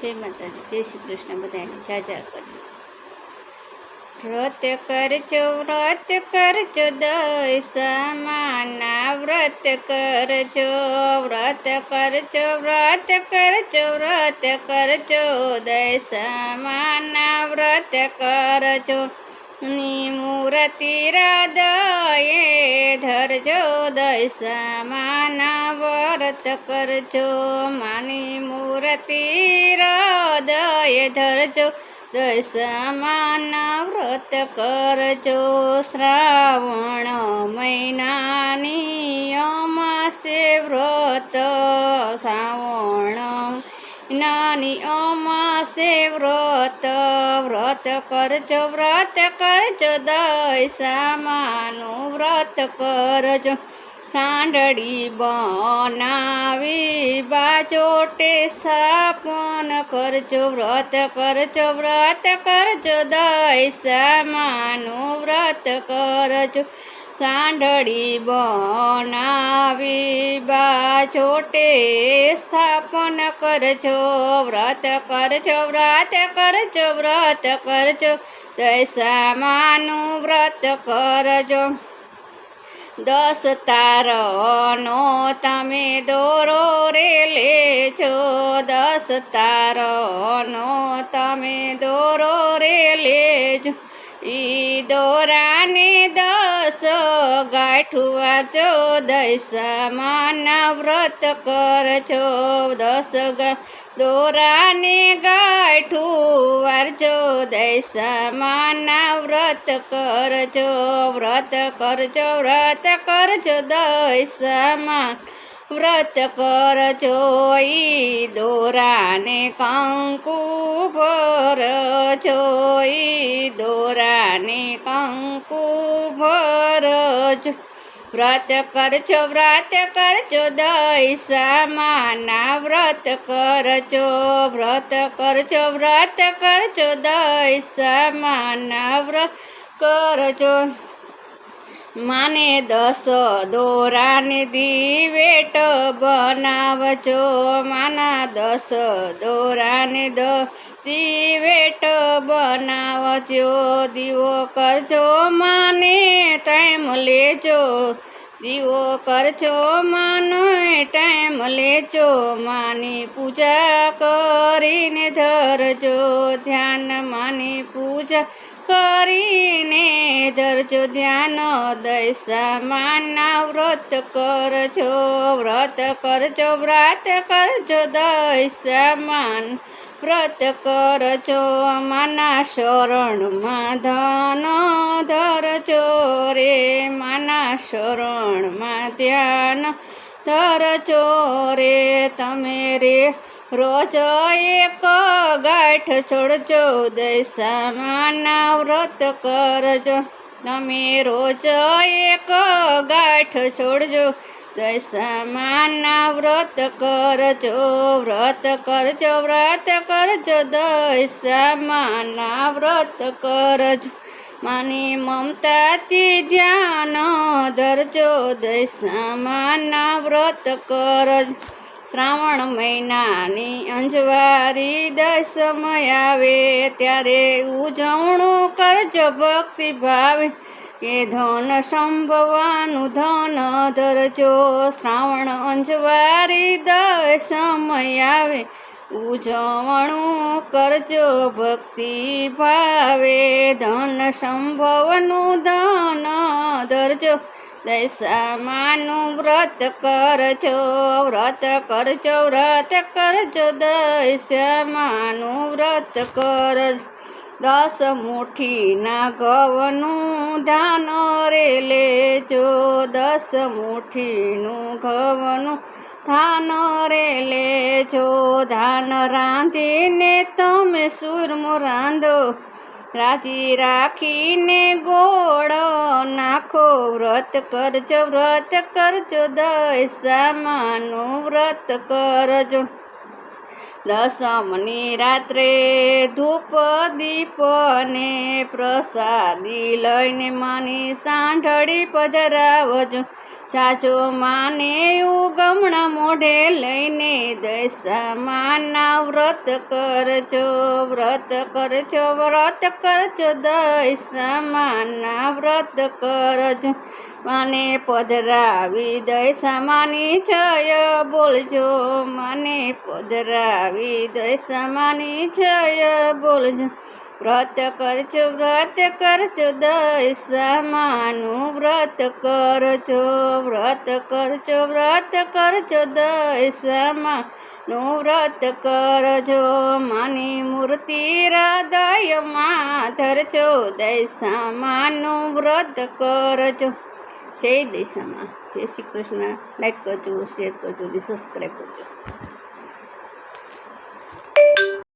જય માતાજી, જય શ્રી કૃષ્ણ. બધાને જાજા કરી વ્રત કરજો દશામાના વ્રત કરજો દશામાના વ્રત કરજો ની મૂર્તિ હૃદયે ધરજો દશામાના વ્રત કરજો માની મૂર્તિ હૃદયે ધરજો દશામાના વ્રત કરજો. શ્રાવણ મહિનાની અમાસે વ્રત શ્રાવણ મહિનાની અમાસે વ્રત કરજો દશામાનું વ્રત કરજો. સાંડળી બનાવી બાજોટે સ્થાપન કરજો વ્રત કરજો દશામાનું વ્રત કરજો. સાંડળી બનાવી બાજોટે સ્થાપન કરજો વ્રત કરજો દશામાનું વ્રત કરજો. 10 તારનો તમે દોરો રે લેજો 10 તારનો તમે દોરો રે લેજો. ઈ દોરાને 10 ગાંઠું વારજો દશામાના વ્રત કરજો. 10 દોરાને ગાંઠું વારજો દશામાના વ્રત કરજો દશામાન વ્રત કરજો. ઈ દોરાને કંકુ ભરજો વ્રત કરજો દશામાના વ્રત કરજો દશામાના વ્રત કરજો. માને 10 દોરાને દિવેટ બનાવજો માના 10 દોરાને દિવેટ બનાવજો. દીવો કરજો માને ટાઈમ લેજો દીવો કરજો માનો ટાઈમ લેજો. માની પૂજા કરીને ધરજો ધ્યાન માની પૂજા કરીને ધરજો ધ્યાન. દશામાના વ્રત કરજો દશામાન વ્રત કરજો. માના શરણમાં ધન ધરજો રે માના શરણમાં ધ્યાન ધરજો રે. તમે રે રોજ એક ગાંઠ છોડજો દશામાના વ્રત કરજો. તમે રોજ એક ગાંઠ છોડજો દશામાના વ્રત કરજો દશામાના વ્રત કરજો. માની મમતાથી ધ્યાન ધરજો દશામાના વ્રત કરજો. શ્રાવણ મહિનાની અંજવારી દસમ આવે ત્યારે ઉજવણું કરજો ભક્તિ ભાવે કે ધન સંભવાનું ધન ધરજો. શ્રાવણ અંજવારી દસમ આવે ઉજવણું કરજો ભક્તિ ભાવે ધન સંભવનું ધન ધરજો દશામાનું વ્રત કરજો દશામાનું વ્રત કરજો. 10 મુઠ્ઠીના ઘઉંનું ધાન રે લેજો 10 મુઠ્ઠીનું ઘઉંનું ધાન રે લેજો. ધાન રાંધીને તમે સૂરમો રાંધો રાજી રાખીને ગોળ નાખો વ્રત કરજો દશામાનું વ્રત કરજો. દસમની રાત્રે ધૂપ દીપ ને પ્રસાદી લઈને માની સાંઢળી પધરાવજો જાજો માને ઉગમણા મોઢે લઈને દશામાના વ્રત કરજો, વ્રત કરજો, વ્રત કરજો, દશામાના વ્રત કરજો. મને પધરાવી દશામાની જય બોલજો, મને પધરાવી દશામાની જય બોલજો. વ્રત કરજો, વ્રત કરજો, દશામાનું વ્રત કરજો, વ્રત કરજો, વ્રત કરજો, દશામાનું વ્રત કરજો. માની મૂર્તિ હૃદયમાં ધરજો, દશામાનું વ્રત કરજો. જય દશામાં. જય શ્રી કૃષ્ણ. લાઈક કરજો, શેર કરજો, સબસ્ક્રાઈબ કરજો.